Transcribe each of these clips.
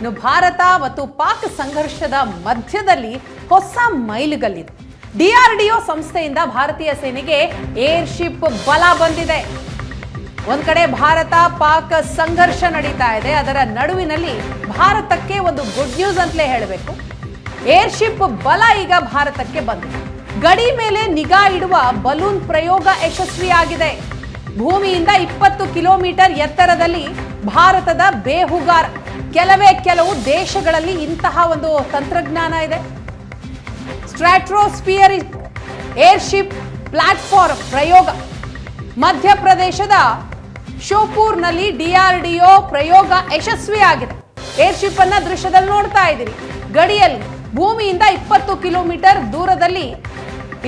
ಇನ್ನು ಭಾರತ ಮತ್ತು ಪಾಕ್ ಸಂಘರ್ಷದ ಮಧ್ಯದಲ್ಲಿ ಹೊಸ ಮೈಲಿಗಲ್ಲಿದೆ. DRDO ಸಂಸ್ಥೆಯಿಂದ ಭಾರತೀಯ ಸೇನೆಗೆ ಏರ್ಶಿಪ್ ಬಲ ಬಂದಿದೆ. ಒಂದ್ ಕಡೆ ಭಾರತ ಪಾಕ್ ಸಂಘರ್ಷ ನಡೀತಾ ಇದೆ, ಅದರ ನಡುವಿನಲ್ಲಿ ಭಾರತಕ್ಕೆ ಒಂದು ಗುಡ್ ನ್ಯೂಸ್ ಅಂತಲೇ ಹೇಳಬೇಕು. ಏರ್ಶಿಪ್ ಬಲ ಈಗ ಭಾರತಕ್ಕೆ ಬಂದಿದೆ. ಗಡಿ ಮೇಲೆ ನಿಗಾ ಇಡುವ ಬಲೂನ್ ಪ್ರಯೋಗ ಯಶಸ್ವಿಯಾಗಿದೆ. ಭೂಮಿಯಿಂದ 20 ಕಿಲೋಮೀಟರ್ ಎತ್ತರದಲ್ಲಿ ಭಾರತದ ಬೇಹುಗಾರ್. ಕೆಲವು ದೇಶಗಳಲ್ಲಿ ಇಂತಹ ಒಂದು ತಂತ್ರಜ್ಞಾನ ಇದೆ. ಸ್ಟ್ರಾಟೋಸ್ಫಿಯರಿಕ್ ಏರ್ಶಿಪ್ ಪ್ಲಾಟ್ಫಾರ್ಮ್ ಪ್ರಯೋಗ. ಮಧ್ಯಪ್ರದೇಶದ ಶೋಪೂರ್ನಲ್ಲಿ DRDO ಪ್ರಯೋಗ ಯಶಸ್ವಿಯಾಗಿದೆ. ಏರ್ಶಿಪ್ ಅನ್ನ ದೃಶ್ಯದಲ್ಲಿ ನೋಡ್ತಾ ಇದ್ದೀರಿ. ಗಡಿಯಲ್ಲಿ ಭೂಮಿಯಿಂದ 20 ಕಿಲೋಮೀಟರ್ ದೂರದಲ್ಲಿ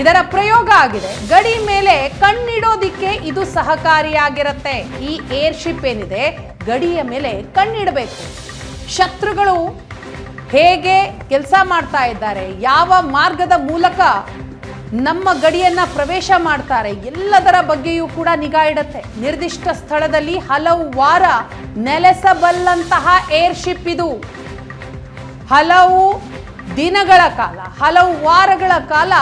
ಇದರ ಪ್ರಯೋಗ ಆಗಿದೆ. ಗಡಿ ಮೇಲೆ ಕಣ್ಣಿಡೋದಿಕ್ಕೆ ಇದು ಸಹಕಾರಿಯಾಗಿರುತ್ತೆ. ಈ ಏರ್ಶಿಪ್ ಏನಿದೆ ಗಡಿಯ ಮೇಲೆ ಕಣ್ಣಿಡಬೇಕು. ಶತ್ರುಗಳು ಹೇಗೆ ಕೆಲಸ ಮಾಡ್ತಾ ಇದ್ದಾರೆ, ಯಾವ ಮಾರ್ಗದ ಮೂಲಕ ನಮ್ಮ ಗಡಿಯನ್ನ ಪ್ರವೇಶ ಮಾಡ್ತಾರೆ, ಎಲ್ಲದರ ಬಗ್ಗೆಯೂ ಕೂಡ ನಿಗಾ ಇಡುತ್ತೆ. ನಿರ್ದಿಷ್ಟ ಸ್ಥಳದಲ್ಲಿ ಹಲವು ವಾರ ನೆಲೆಸಬಲ್ಲಂತಹ ಏರ್ಶಿಪ್ ಇದು. ಹಲವು ದಿನಗಳ ಕಾಲ, ಹಲವು ವಾರಗಳ ಕಾಲ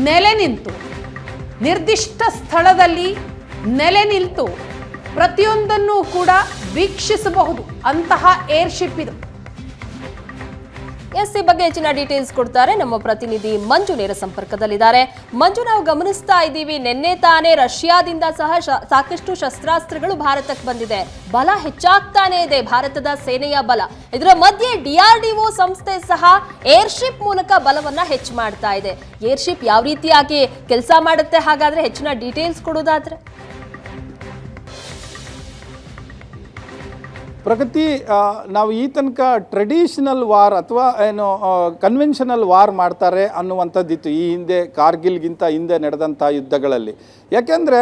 ನೆಲೆ ನಿಂತು, ನಿರ್ದಿಷ್ಟ ಸ್ಥಳದಲ್ಲಿ ನೆಲೆ ನಿಂತು ಪ್ರತಿಯೊಂದನ್ನು ಕೂಡ ವೀಕ್ಷಿಸಬಹುದು ಅಂತಹ ಏರ್ಶಿಪ್ ಇದು. ಈ ಬಗ್ಗೆ ಹೆಚ್ಚಿನ ಡೀಟೇಲ್ಸ್ ಕೊಡ್ತಾರೆ ನಮ್ಮ ಪ್ರತಿನಿಧಿ ಮಂಜು. ನೇರ ಸಂಪರ್ಕದಲ್ಲಿದ್ದಾರೆ. ಮಂಜು, ನಾವು ಗಮನಿಸ್ತಾ ಇದ್ದೀವಿ, ನಿನ್ನೆ ತಾನೇ ರಷ್ಯಾದಿಂದ ಸಹ ಸಾಕಷ್ಟು ಶಸ್ತ್ರಾಸ್ತ್ರಗಳು ಭಾರತಕ್ಕೆ ಬಂದಿದೆ. ಬಲ ಹೆಚ್ಚಾಗ್ತಾನೆ ಇದೆ ಭಾರತದ ಸೇನೆಯ ಬಲ. ಇದರ ಮಧ್ಯೆ DRDO ಸಂಸ್ಥೆ ಸಹ ಏರ್ಶಿಪ್ ಮೂಲಕ ಬಲವನ್ನ ಹೆಚ್ಚು ಮಾಡ್ತಾ ಇದೆ. ಏರ್ಶಿಪ್ ಯಾವ ರೀತಿಯಾಗಿ ಕೆಲಸ ಮಾಡುತ್ತೆ, ಹಾಗಾದ್ರೆ ಹೆಚ್ಚಿನ ಡೀಟೇಲ್ಸ್ ಕೊಡೋದಾದ್ರೆ? ಪ್ರಗತಿ, ನಾವು ಈ ತನಕ ಟ್ರೆಡಿಷನಲ್ ವಾರ್ ಅಥವಾ ಏನು ಕನ್ವೆನ್ಷನಲ್ ವಾರ್ ಮಾಡ್ತಾರೆ ಅನ್ನುವಂಥದ್ದಿತ್ತು ಈ ಹಿಂದೆ, ಕಾರ್ಗಿಲ್ಗಿಂತ ಹಿಂದೆ ನಡೆದಂಥ ಯುದ್ಧಗಳಲ್ಲಿ. ಯಾಕೆಂದರೆ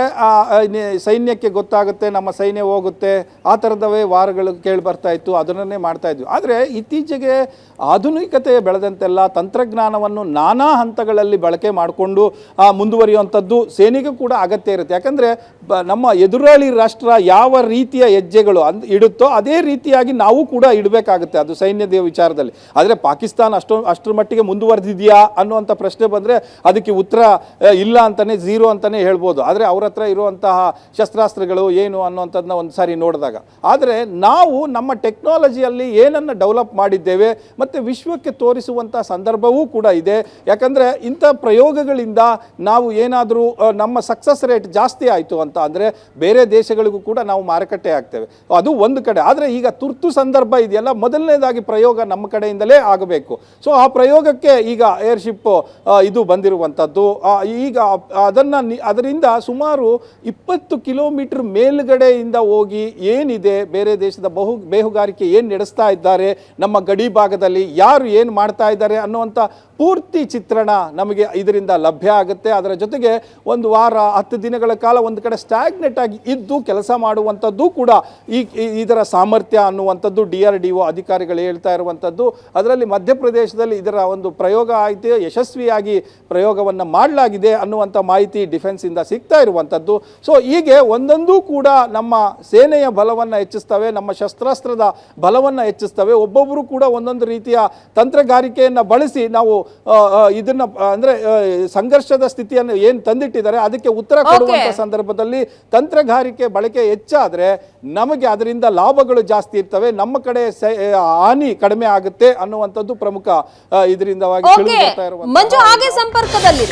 ಸೈನ್ಯಕ್ಕೆ ಗೊತ್ತಾಗುತ್ತೆ, ನಮ್ಮ ಸೈನ್ಯ ಹೋಗುತ್ತೆ, ಆ ಥರದವೇ ವಾರ್ಗಳು ಕೇಳಿ ಬರ್ತಾ ಇತ್ತು, ಅದನ್ನೇ ಮಾಡ್ತಾಯಿದ್ವಿ. ಆದರೆ ಇತ್ತೀಚೆಗೆ ಆಧುನಿಕತೆ ಬೆಳೆದಂತೆಲ್ಲ ತಂತ್ರಜ್ಞಾನವನ್ನು ನಾನಾ ಹಂತಗಳಲ್ಲಿ ಬಳಕೆ ಮಾಡಿಕೊಂಡು ಮುಂದುವರಿಯುವಂಥದ್ದು ಸೇನೆಗೂ ಕೂಡ ಅಗತ್ಯ ಇರುತ್ತೆ. ಯಾಕಂದರೆ ನಮ್ಮ ಎದುರಾಳಿ ರಾಷ್ಟ್ರ ಯಾವ ರೀತಿಯ ಹೆಜ್ಜೆಗಳು ಇಡುತ್ತೋ ಅದೇ ರೀತಿಯಾಗಿ ನಾವು ಕೂಡ ಇಡಬೇಕಾಗುತ್ತೆ, ಅದು ಸೈನ್ಯದ ವಿಚಾರದಲ್ಲಿ. ಆದರೆ ಪಾಕಿಸ್ತಾನ ಅಷ್ಟರ ಮಟ್ಟಿಗೆ ಮುಂದುವರೆದಿದೆಯಾ ಅನ್ನುವಂಥ ಪ್ರಶ್ನೆ ಬಂದರೆ ಅದಕ್ಕೆ ಉತ್ತರ ಇಲ್ಲ ಅಂತಲೇ, ಝೀರೋ ಅಂತಲೇ ಹೇಳ್ಬೋದು. ಆದರೆ ಅವ್ರ ಹತ್ರ ಇರುವಂತಹ ಶಸ್ತ್ರಾಸ್ತ್ರಗಳು ಏನು ಅನ್ನುವಂಥದ್ದನ್ನ ಒಂದು ಸಾರಿ ನೋಡಿದಾಗ, ಆದರೆ ನಾವು ನಮ್ಮ ಟೆಕ್ನಾಲಜಿಯಲ್ಲಿ ಏನನ್ನು ಡೆವಲಪ್ ಮಾಡಿದ್ದೇವೆ ಮತ್ತು ವಿಶ್ವಕ್ಕೆ ತೋರಿಸುವಂಥ ಸಂದರ್ಭವೂ ಕೂಡ ಇದೆ. ಯಾಕಂದರೆ ಇಂಥ ಪ್ರಯೋಗಗಳಿಂದ ನಾವು ಏನಾದರೂ ನಮ್ಮ ಸಕ್ಸಸ್ ರೇಟ್ ಜಾಸ್ತಿ ಆಯಿತು ಅಂತ ಅಂದರೆ ಬೇರೆ ದೇಶಗಳಿಗೂ ಕೂಡ ನಾವು ಮಾರುಕಟ್ಟೆ ಆಗ್ತೇವೆ, ಅದು ಒಂದು ಕಡೆ. ಆದರೆ ಈಗ ತುರ್ತು ಸಂದರ್ಭ ಇದೆಯಲ್ಲ, ಮೊದಲನೇದಾಗಿ ಪ್ರಯೋಗ ನಮ್ಮ ಕಡೆಯಿಂದಲೇ ಆಗಬೇಕು. ಸೊ ಆ ಪ್ರಯೋಗಕ್ಕೆ ಈಗ ಏರ್ಶಿಪ್ ಇದು ಬಂದಿರುವಂಥದ್ದು. ಈಗ ಅದರಿಂದ ಸುಮಾರು 20 ಕಿಲೋಮೀಟರ್ ಮೇಲ್ಗಡೆಯಿಂದ ಹೋಗಿ ಏನಿದೆ, ಬೇರೆ ದೇಶದ ಬೇಹುಗಾರಿಕೆ ಏನು ನಡೆಸ್ತಾ ಇದ್ದಾರೆ, ನಮ್ಮ ಗಡಿ ಭಾಗದಲ್ಲಿ ಯಾರು ಏನು ಮಾಡ್ತಾ ಇದ್ದಾರೆ ಅನ್ನುವಂಥ ಪೂರ್ತಿ ಚಿತ್ರಣ ನಮಗೆ ಇದರಿಂದ ಲಭ್ಯ ಆಗುತ್ತೆ. ಅದರ ಜೊತೆಗೆ ಒಂದು ವಾರ 10 ದಿನಗಳ ಕಾಲ ಒಂದು ಕಡೆ ಸ್ಟ್ಯಾಗ್ನೆಟ್ ಆಗಿ ಇದ್ದು ಕೆಲಸ ಮಾಡುವಂಥದ್ದು ಕೂಡ ಇದರ ಸಾಮರ್ಥ್ಯ ಅನ್ನುವಂಥದ್ದು DRDO ಅಧಿಕಾರಿಗಳು ಹೇಳ್ತಾ ಇರುವಂಥದ್ದು. ಅದರಲ್ಲಿ ಮಧ್ಯಪ್ರದೇಶದಲ್ಲಿ ಇದರ ಒಂದು ಪ್ರಯೋಗ ಆಯಿತು, ಯಶಸ್ವಿಯಾಗಿ ಪ್ರಯೋಗವನ್ನು ಮಾಡಲಾಗಿದೆ ಅನ್ನುವಂಥ ಮಾಹಿತಿ ಡಿಫೆನ್ಸಿಂದ ಸಿಗ್ತಾ ಇರುವಂಥದ್ದು. ಸೊ ಹೀಗೆ ಒಂದೊಂದು ಕೂಡ ನಮ್ಮ ಸೇನೆಯ ಬಲವನ್ನು ಹೆಚ್ಚಿಸ್ತವೆ, ನಮ್ಮ ಶಸ್ತ್ರಾಸ್ತ್ರದ ಬಲವನ್ನು ಹೆಚ್ಚಿಸ್ತವೆ. ಒಬ್ಬೊಬ್ಬರು ಕೂಡ ಒಂದೊಂದು ರೀತಿಯ ತಂತ್ರಗಾರಿಕೆಯನ್ನು ಬಳಸಿ ನಾವು ಇದನ್ನು ಅಂದರೆ ಸಂಘರ್ಷದ ಸ್ಥಿತಿಯನ್ನು ಏನು ತಂದಿಟ್ಟಿದ್ದಾರೆ ಅದಕ್ಕೆ ಉತ್ತರ ಕೊಡುವಂಥ ಸಂದರ್ಭದಲ್ಲಿ ತಂತ್ರಗಾರಿಕೆ ಬಳಕೆ ಹೆಚ್ಚಾದರೆ ನಮಗೆ ಅದರಿಂದ ಲಾಭಗಳು ಜಾಸ್ತಿ ಇರ್ತವೆ, ನಮ್ಮ ಕಡೆ ಹಾನಿ ಕಡಿಮೆ ಆಗುತ್ತೆ ಅನ್ನುವಂಥದ್ದು ಪ್ರಮುಖ ಇದರಿಂದವಾಗಿ ತಿಳಿದುಕೊಳ್ತಾ ಇರುವಂತ. ಮಂಜು, ಹಾಗೆ ಸಂಪರ್ಕದಲ್ಲಿ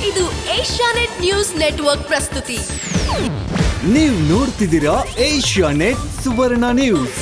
ಇದು ಏಷ್ಯಾನೆಟ್ ನ್ಯೂಸ್ ನೆಟ್ವರ್ಕ್ ಪ್ರಸ್ತುತಿ. ನೀವು ನೋಡ್ತಿದ್ದೀರಾ ಏಷ್ಯಾನೆಟ್ ಸುವರ್ಣ ನ್ಯೂಸ್.